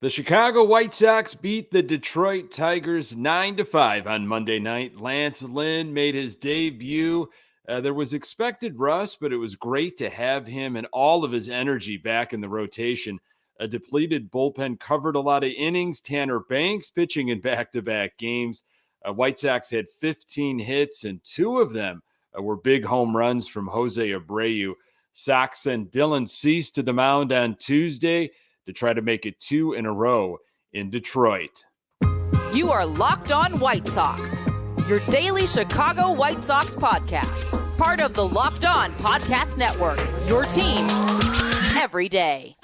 The Chicago White Sox beat the Detroit Tigers 9-5 on Monday night. Lance Lynn made his debut. There was expected rust, but it was great to have him and all of his energy back in the rotation. A depleted bullpen covered a lot of innings. Tanner Banks pitching in back-to-back games. White Sox had 15 hits, and two of them were big home runs from Jose Abreu. Sox sent Dylan Cease to the mound on Tuesday to try to make it two in a row in Detroit. You are Locked On White Sox, your daily Chicago White Sox podcast. Part of the Locked On Podcast Network, your team every day.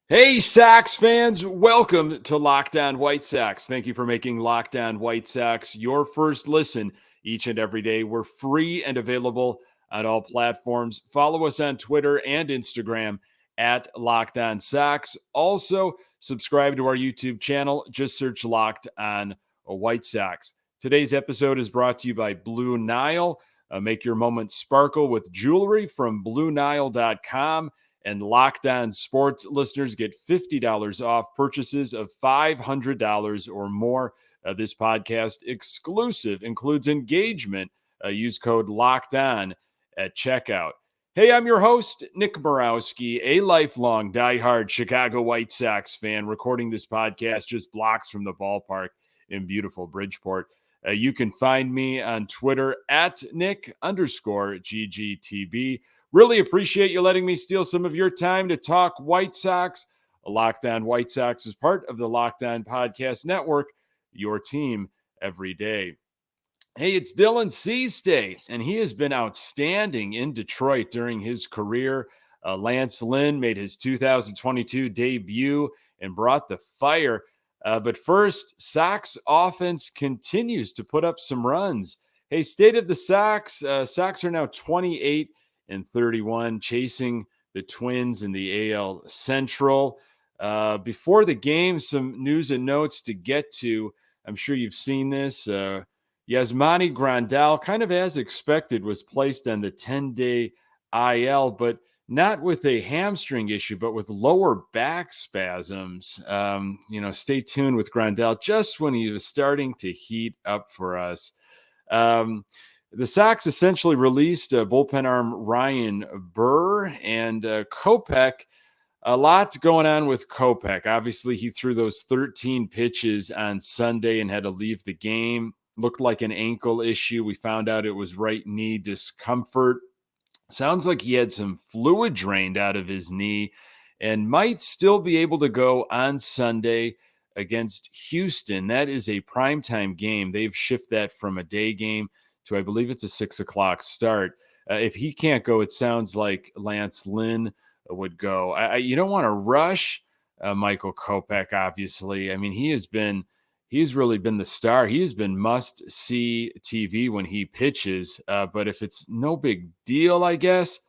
Hey, Sox fans, welcome to Locked On White Sox. Thank you for making Locked On White Sox your first listen each and every day. We're free and available on all platforms. Follow us on Twitter and Instagram at Locked On Sox. Also, subscribe to our YouTube channel. Just search Locked On White Sox. Today's episode is brought to you by Blue Nile. Make your moment sparkle with jewelry from BlueNile.com. And Locked On Sports listeners get $50 off purchases of $500 or more. This podcast exclusive includes engagement. Use code Locked On at checkout. Hey, I'm your host, Nick Borowski, a lifelong diehard Chicago White Sox fan, recording this podcast just blocks from the ballpark in beautiful Bridgeport. You can find me on Twitter at Nick_GGTB. Really appreciate you letting me steal some of your time to talk White Sox. Locked On White Sox is part of the Locked On Podcast Network, your team every day. Hey, it's Dylan Cease Day, and he has been outstanding in Detroit during his career. Lance Lynn made his 2022 debut and brought the fire. But first, Sox offense continues to put up some runs. Hey, state of the Sox. Sox are now 28-31, chasing the Twins in the AL Central. Before the game, some news and notes to get to. I'm sure you've seen this. Yasmani Grandal, kind of as expected, was placed on the 10-day IL, but not with a hamstring issue, but with lower back spasms. Stay tuned with Grandal just when he was starting to heat up for us. The Sox essentially released bullpen arm Ryan Burr and Kopech. A lot going on with Kopech. Obviously, he threw those 13 pitches on Sunday and had to leave the game. Looked like an ankle issue. We found out it was right knee discomfort. Sounds like he had some fluid drained out of his knee and might still be able to go on Sunday against Houston. That is a primetime game. They've shifted that from a day game to, I believe it's a 6 o'clock start. If he can't go, it sounds like Lance Lynn would go. You don't want to rush Michael Kopech, obviously. I mean, he's really been the star. He has been must-see TV when he pitches. But if it's no big deal, I guess,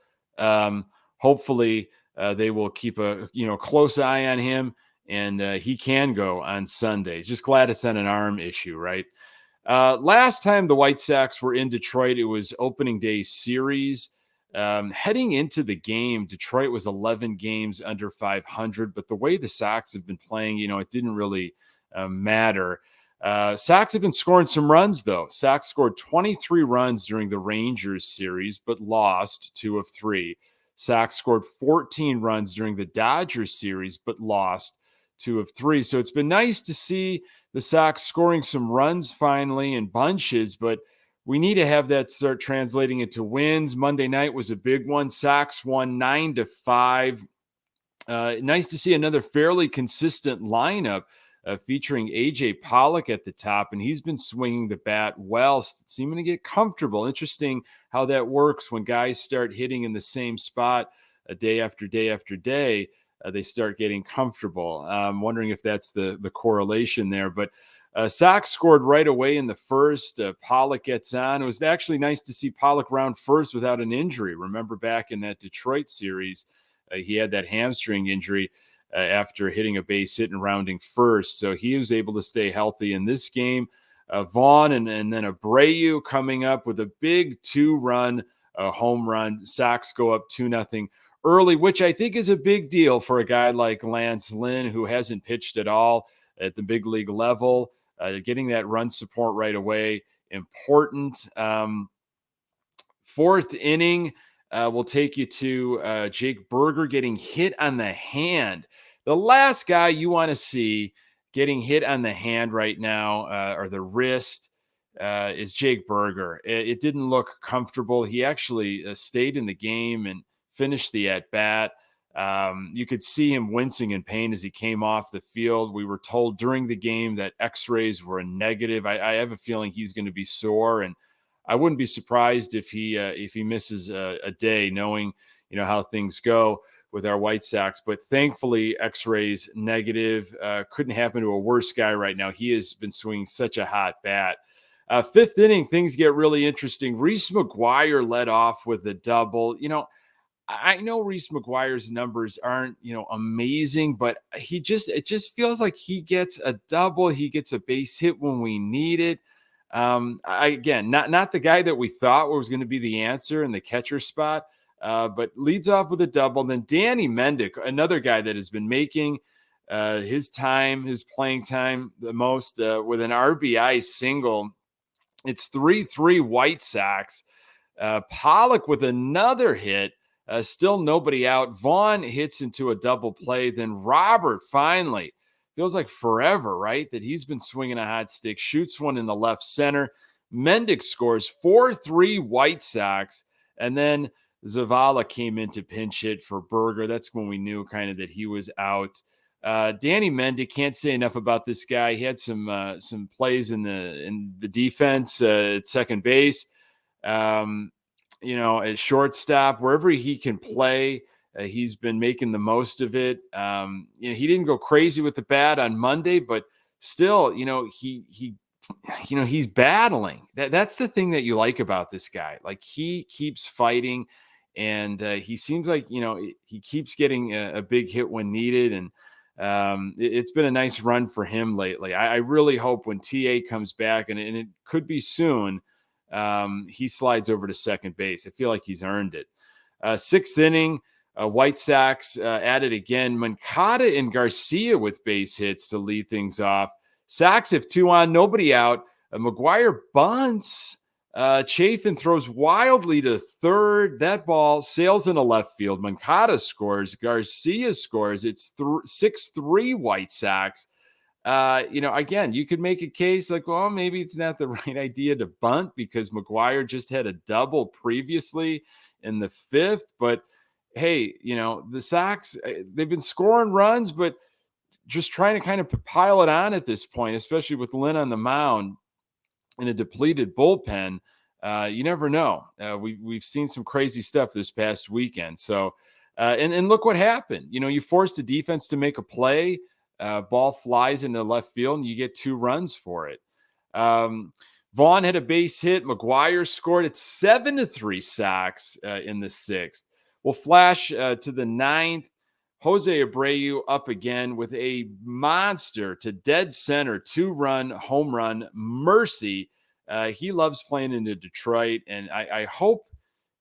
hopefully they will keep a close eye on him, and he can go on Sunday. Just glad it's not an arm issue, right? Last time the White Sox were in Detroit, it was opening day series. Heading into the game, Detroit was 11 games under 500, but the way the Sox have been playing, it didn't really matter. Sox have been scoring some runs, though. Sox scored 23 runs during the Rangers series, but lost 2 of 3. Sox scored 14 runs during the Dodgers series, but lost 2 of 3. So it's been nice to see the Sox scoring some runs finally in bunches, but we need to have that start translating into wins. Monday night was a big one. Sox won 9-5. Nice to see another fairly consistent lineup featuring AJ Pollock at the top, and he's been swinging the bat well, seeming to get comfortable. Interesting how that works when guys start hitting in the same spot day after day after day. They start getting comfortable. I'm wondering if that's the correlation there, but Sox scored right away in the first. Pollock gets on. It was actually nice to see Pollock round first without an injury. Remember back in that Detroit series, he had that hamstring injury after hitting a base hit and rounding first. So he was able to stay healthy in this game. Vaughn and then Abreu coming up with a big 2-run home run. Sox go up 2-0 early, which I think is a big deal for a guy like Lance Lynn, who hasn't pitched at all at the big league level. Getting that run support right away, important. Fourth inning, will take you to Jake Burger getting hit on the hand. The last guy you want to see getting hit on the hand right now, or the wrist, is Jake Burger. It didn't look comfortable. He actually stayed in the game and finished the at-bat. You could see him wincing in pain as he came off the field. We were told during the game that x-rays were negative. I have a feeling he's going to be sore, and I wouldn't be surprised if he misses a day, knowing how things go with our White Sox. But thankfully, X-rays negative. Couldn't happen to a worse guy right now. He has been swinging such a hot bat. Fifth inning, things get really interesting. Reese McGuire led off with a double. I know Reese McGuire's numbers aren't amazing, but it just feels like he gets a double. He gets a base hit when we need it. Again, not the guy that we thought was going to be the answer in the catcher spot, but leads off with a double. And then Danny Mendick, another guy that has been making his playing time the most, with an RBI single. It's 3-3 White Sox. Pollock with another hit. Still nobody out. Vaughn hits into a double play. Then Robert finally, feels like forever, right, that he's been swinging a hot stick, shoots one in the left center. Mendick scores 4-3 White Sox. And then Zavala came in to pinch hit for Burger. That's when we knew kind of that he was out. Danny Mendick, can't say enough about this guy. He had some plays in the defense at second base. At shortstop, wherever he can play, he's been making the most of it. He didn't go crazy with the bat on Monday, but still, he's battling. That's the thing that you like about this guy. Like, he keeps fighting, and he seems like, he keeps getting a big hit when needed. And it's been a nice run for him lately. I really hope when TA comes back, and it could be soon, he slides over to second base. I feel like he's earned it. Sixth inning, White Sox at it again. Moncada and Garcia with base hits to lead things off. Sox have 2 on, nobody out. McGuire bunts. Chafin throws wildly to third. That ball sails into left field. Moncada scores. Garcia scores. It's 6-3 White Sox. Again, you could make a case like, well, maybe it's not the right idea to bunt because McGuire just had a double previously in the fifth. But hey, the Sox, they've been scoring runs, but just trying to kind of pile it on at this point, especially with Lynn on the mound in a depleted bullpen. You never know. We've seen some crazy stuff this past weekend. So, and look what happened. You force the defense to make a play. Ball flies into left field, and you get 2 runs for it. Vaughn had a base hit. McGuire scored. It's 7-3 Sox in the sixth. We'll flash to the ninth. Jose Abreu up again with a monster to dead center 2-run home run. Mercy. He loves playing into Detroit, and I hope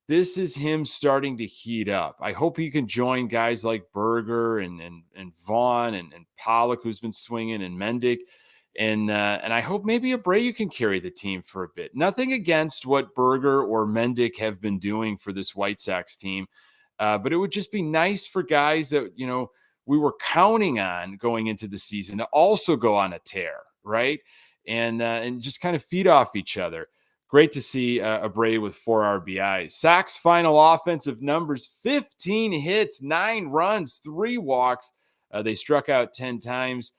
this is him starting to heat up. I hope he can join guys like Burger and Vaughn and Pollock, who's been swinging, and Mendick. And I hope maybe Abreu can carry the team for a bit. Nothing against what Burger or Mendick have been doing for this White Sox team. But it would just be nice for guys that, we were counting on going into the season to also go on a tear, right? And just kind of feed off each other. Great to see Abreu with 4 RBIs. Sox final offensive numbers: 15 hits, 9 runs, 3 walks. They struck out 10 times,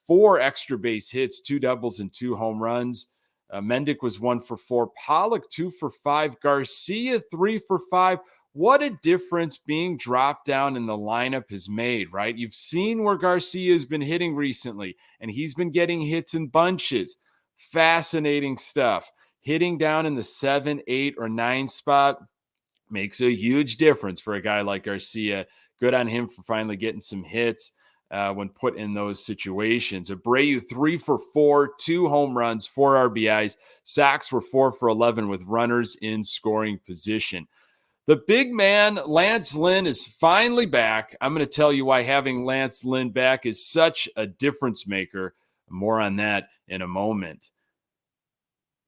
4 extra base hits, 2 doubles, and 2 home runs. Mendick was 1 for 4. Pollock 2 for 5. Garcia 3 for 5. What a difference being dropped down in the lineup has made, right? You've seen where Garcia has been hitting recently, and he's been getting hits in bunches. Fascinating stuff. Hitting down in the 7, 8, or 9 spot makes a huge difference for a guy like Garcia. Good on him for finally getting some hits. when put in those situations. Abreu 3 for 4, 2 home runs, 4 RBIs. Sox were 4 for 11 with runners in scoring position. The big man, Lance Lynn, is finally back. I'm going to tell you why having Lance Lynn back is such a difference maker. More on that in a moment.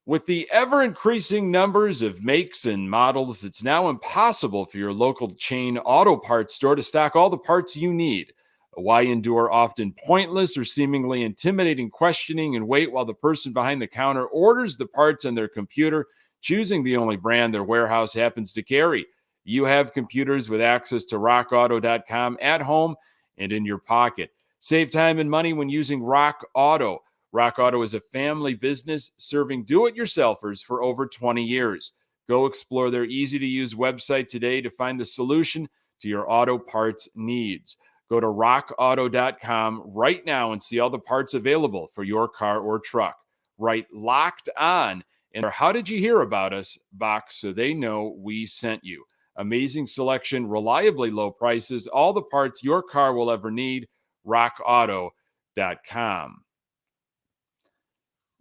With the ever-increasing numbers of makes and models, it's now impossible for your local chain auto parts store to stock all the parts you need. Why endure often pointless or seemingly intimidating questioning and wait while the person behind the counter orders the parts on their computer, choosing the only brand their warehouse happens to carry? You have computers with access to rockauto.com at home and in your pocket. Save time and money when using Rock Auto. Rock Auto is a family business serving do-it-yourselfers for over 20 years. Go explore their easy-to-use website today to find the solution to your auto parts needs. Go to rockauto.com right now and see all the parts available for your car or truck. Write Locked On in their How Did You Hear About Us box so they know we sent you. Amazing selection, reliably low prices, all the parts your car will ever need. rockauto.com.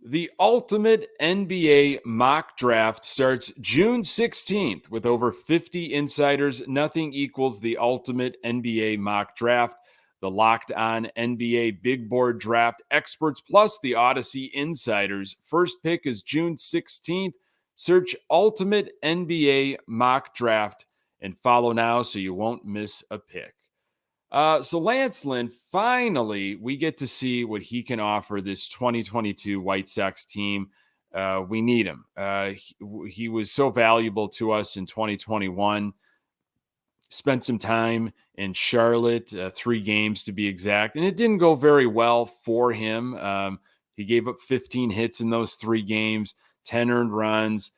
The ultimate NBA mock draft starts June 16th with over 50 insiders. Nothing equals the ultimate NBA mock draft. The Locked On NBA Big Board Draft experts plus the Odyssey insiders. First pick is June 16th. Search Ultimate NBA Mock Draft and follow now so you won't miss a pick. So Lance Lynn, finally, we get to see what he can offer this 2022 White Sox team. We need him. He was so valuable to us in 2021. Spent some time in Charlotte, 3 games to be exact, and it didn't go very well for him. He gave up 15 hits in those 3 games, 10 earned runs.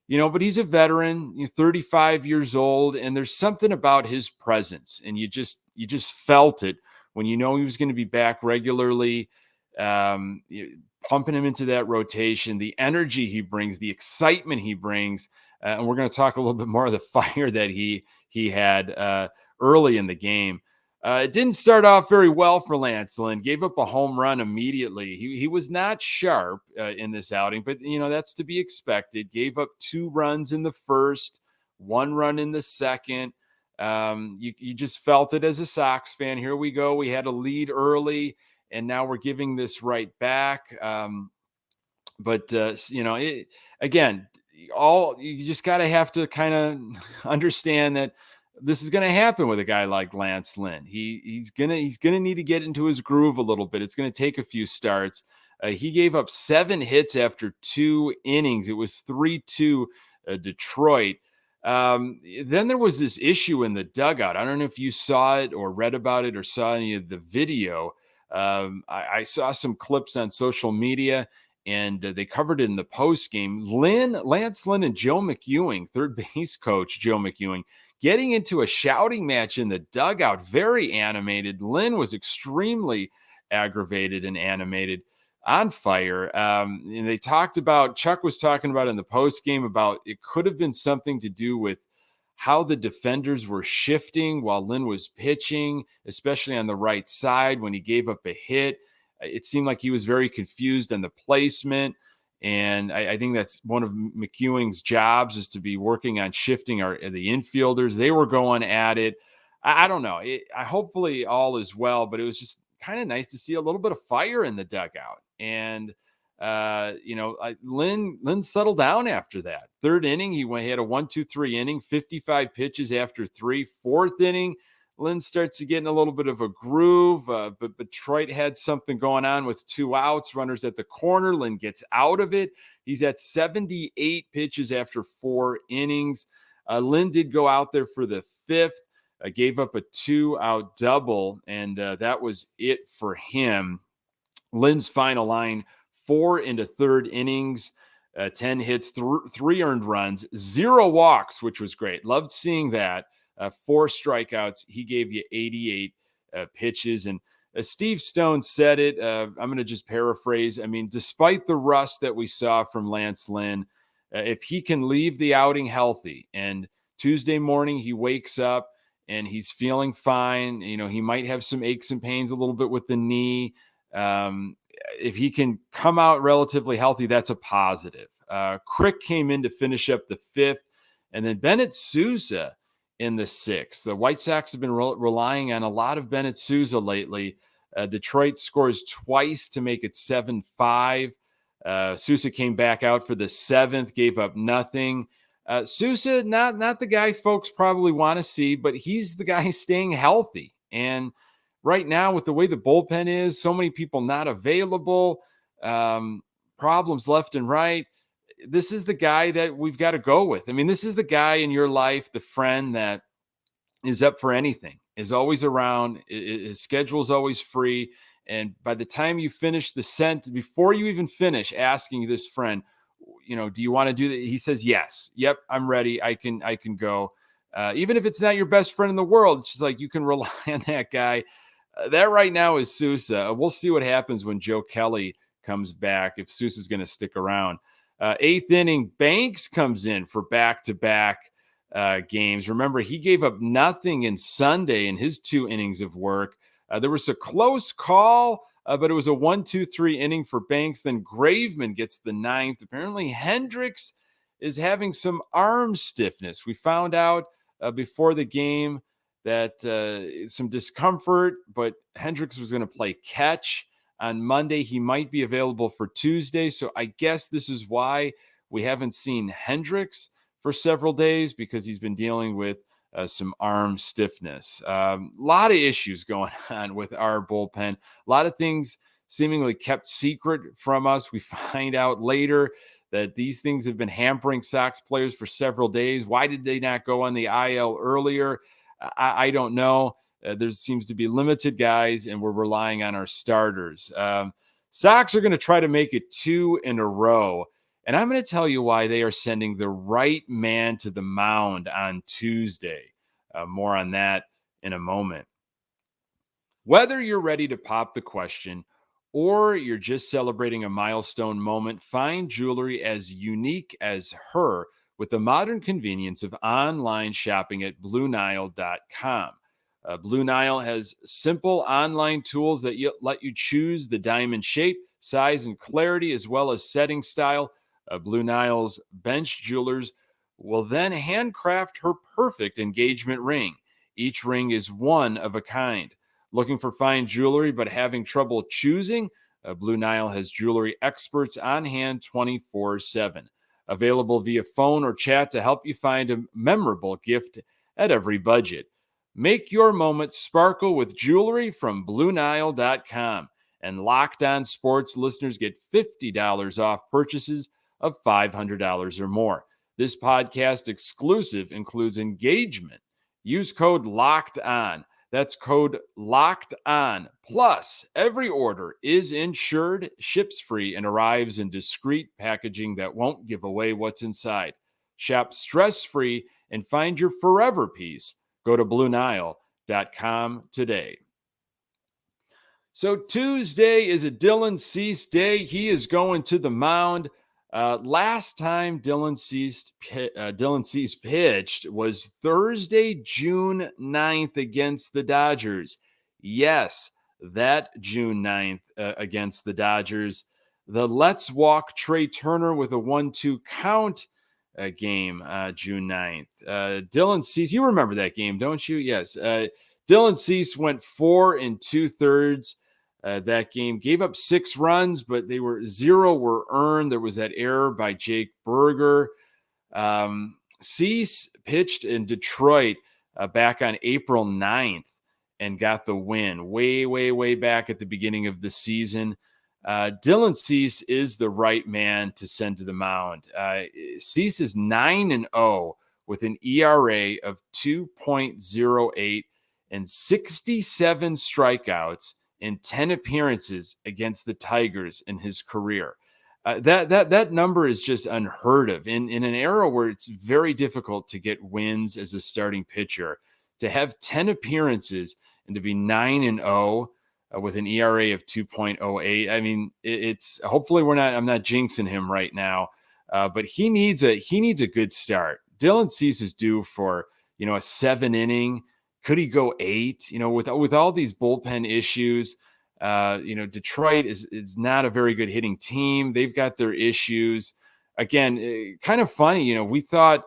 But he's a veteran, 35 years old, and there's something about his presence, and you just felt it when he was going to be back regularly, pumping him into that rotation, the energy he brings, the excitement he brings, and we're going to talk a little bit more of the fire that he had early in the game. It didn't start off very well for Lance Lynn. Gave up a home run immediately. He was not sharp in this outing, but that's to be expected. Gave up 2 runs in the first, 1 run in the second. You just felt it as a Sox fan. Here we go. We had a lead early, and now we're giving this right back. Again, you just have to kind of understand that this is going to happen with a guy like Lance Lynn. He's gonna need to get into his groove a little bit. It's going to take a few starts. He gave up 7 hits after 2 innings. It was 3-2 Detroit. Then there was this issue in the dugout. I don't know if you saw it or read about it or saw any of the video. I saw some clips on social media, and they covered it in the post game. Lance Lynn and Joe McEwing, third base coach Joe McEwing, getting into a shouting match in the dugout, very animated. Lynn was extremely aggravated and animated, on fire. And Chuck was talking about in the post game about it could have been something to do with how the defenders were shifting while Lynn was pitching, especially on the right side when he gave up a hit. It seemed like he was very confused on the placement. And I think that's one of McEwing's jobs, is to be working on shifting the infielders. They were going at it. I don't know. Hopefully all is well, but it was just kind of nice to see a little bit of fire in the dugout. And, Lynn settled down after that. 3rd inning, he had a 1-2-3 inning, 55 pitches after 3. 4th inning, Lynn starts to get in a little bit of a groove, but Detroit had something going on with 2 outs, runners at the corner. Lynn gets out of it. He's at 78 pitches after 4 innings. Lynn did go out there for the 5th, gave up a 2-out double, and that was it for him. Lynn's final line, 4 into 3rd innings, 10 hits, 3 earned runs, 0 walks, which was great. Loved seeing that. 4 strikeouts. He gave you 88 pitches. And Steve Stone said it. I'm going to just paraphrase. I mean, despite the rust that we saw from Lance Lynn, if he can leave the outing healthy and Tuesday morning he wakes up and he's feeling fine. He might have some aches and pains a little bit with the knee. If he can come out relatively healthy, that's a positive. Crick came in to finish up the 5th, and then Bennett Sousa in the 6th. The White Sox have been relying on a lot of Bennett Sousa lately. Detroit scores twice to make it 7-5. Sousa came back out for the 7th, gave up nothing. Sousa, not the guy folks probably want to see, but he's the guy staying healthy. And right now, with the way the bullpen is, so many people not available, problems left and right, this is the guy that we've got to go with. I mean, this is the guy in your life, the friend that is up for anything, is always around, his schedule is always free. And by the time you finish the sentence, before you even finish asking this friend, do you want to do that? He says, yes. Yep, I'm ready. I can go. Even if it's not your best friend in the world, it's just like you can rely on that guy. That right now is Sousa. We'll see what happens when Joe Kelly comes back, if Sousa's going to stick around. 8th inning, Banks comes in for back-to-back games. Remember, he gave up nothing in Sunday in his 2 innings of work. There was a close call, but it was a 1-2-3 inning for Banks. Then Graveman gets the 9th. Apparently, Hendricks is having some arm stiffness. We found out before the game that some discomfort, but Hendricks was going to play catch on Monday. He might be available for Tuesday. So I guess this is why we haven't seen Hendricks for several days, because he's been dealing with some arm stiffness. A lot of issues going on with our bullpen. A lot of things seemingly kept secret from us. We find out later that these things have been hampering Sox players for several days. Why did they not go on the IL earlier? I don't know. There seems to be limited guys, and we're relying on our starters. Sox are going to try to make it 2 in a row. And I'm going to tell you why they are sending the right man to the mound on Tuesday. More on that in a moment. Whether you're ready to pop the question or you're just celebrating a milestone moment, find jewelry as unique as her with the modern convenience of online shopping at BlueNile.com. Blue Nile has simple online tools that let you choose the diamond shape, size, and clarity, as well as setting style. Blue Nile's bench jewelers will then handcraft her perfect engagement ring. Each ring is one of a kind. Looking for fine jewelry but having trouble choosing? Blue Nile has jewelry experts on hand 24/7. Available via phone or chat to help you find a memorable gift at every budget. Make your moment sparkle with jewelry from BlueNile.com. And Locked On Sports listeners get $50 off purchases of $500 or more. This podcast exclusive includes engagement. Use code Locked On. That's code Locked On. Plus, every order is insured, ships free, and arrives in discreet packaging that won't give away what's inside. Shop stress-free and find your forever piece. Go to BlueNile.com today. So Tuesday is a Dylan Cease day. He is going to the mound. Last time Dylan Cease pitched was Thursday, June 9th against the Dodgers. Yes, that June 9th against the Dodgers. The Let's Walk Trey Turner with a 1-2 count game, June 9th. Dylan Cease, you remember that game, don't you? Yes. Dylan Cease went 4 2/3 that game, gave up 6 runs, but 0 were earned. There was that error by Jake Berger. Cease pitched in Detroit back on April 9th and got the win way back at the beginning of the season. Dylan Cease is the right man to send to the mound. Cease is 9-0 with an ERA of 2.08 and 67 strikeouts in 10 appearances against the Tigers in his career. That number is just unheard of in an era where it's very difficult to get wins as a starting pitcher. To have 10 appearances and to be 9-0 with an ERA of 2.08. I mean, it's hopefully I'm not jinxing him right now, but he needs a good start. Dylan Cease is due for, a 7-inning Could he go 8? With all these bullpen issues, Detroit is not a very good hitting team. They've got their issues. Again, kind of funny. We thought,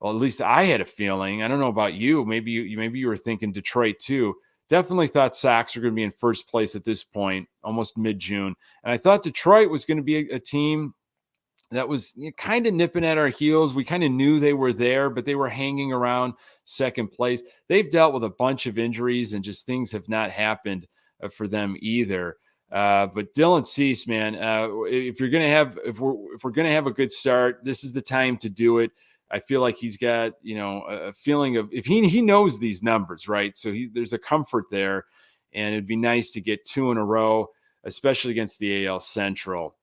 well, at least I had a feeling. I don't know about you. Maybe you were thinking Detroit too. Definitely thought Sox were going to be in first place at this point, almost mid-June. And I thought Detroit was going to be a team that was kind of nipping at our heels. We kind of knew they were there, but they were hanging around second place. They've dealt with a bunch of injuries and just things have not happened for them either. But Dylan Cease, man, if we're going to have a good start, this is the time to do it. I feel like he's got, a feeling of, if he knows these numbers, right? So there's a comfort there, and it'd be nice to get 2 in a row, especially against the AL Central.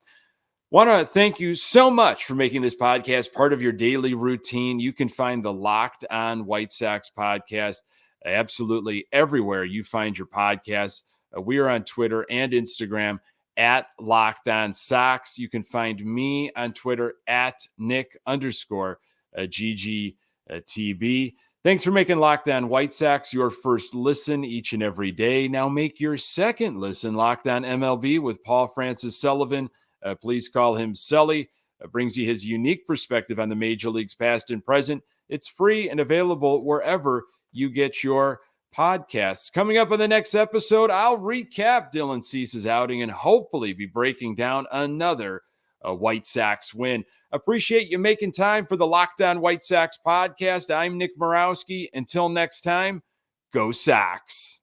Want to thank you so much for making this podcast part of your daily routine. You can find the Locked On White Sox podcast absolutely everywhere you find your podcasts. We are on Twitter and Instagram at Locked On Sox. You can find me on Twitter at Nick_GGTB. Thanks for making Locked On White Sox your first listen each and every day. Now make your second listen Locked On MLB with Paul Francis Sullivan. Please call him Sully. Brings you his unique perspective on the major leagues past and present. It's free and available wherever you get your podcasts. Coming up in the next episode, I'll recap Dylan Cease's outing and hopefully be breaking down another White Sox win. Appreciate you making time for the Locked On White Sox podcast. I'm Nick Morawski. Until next time, go Sox.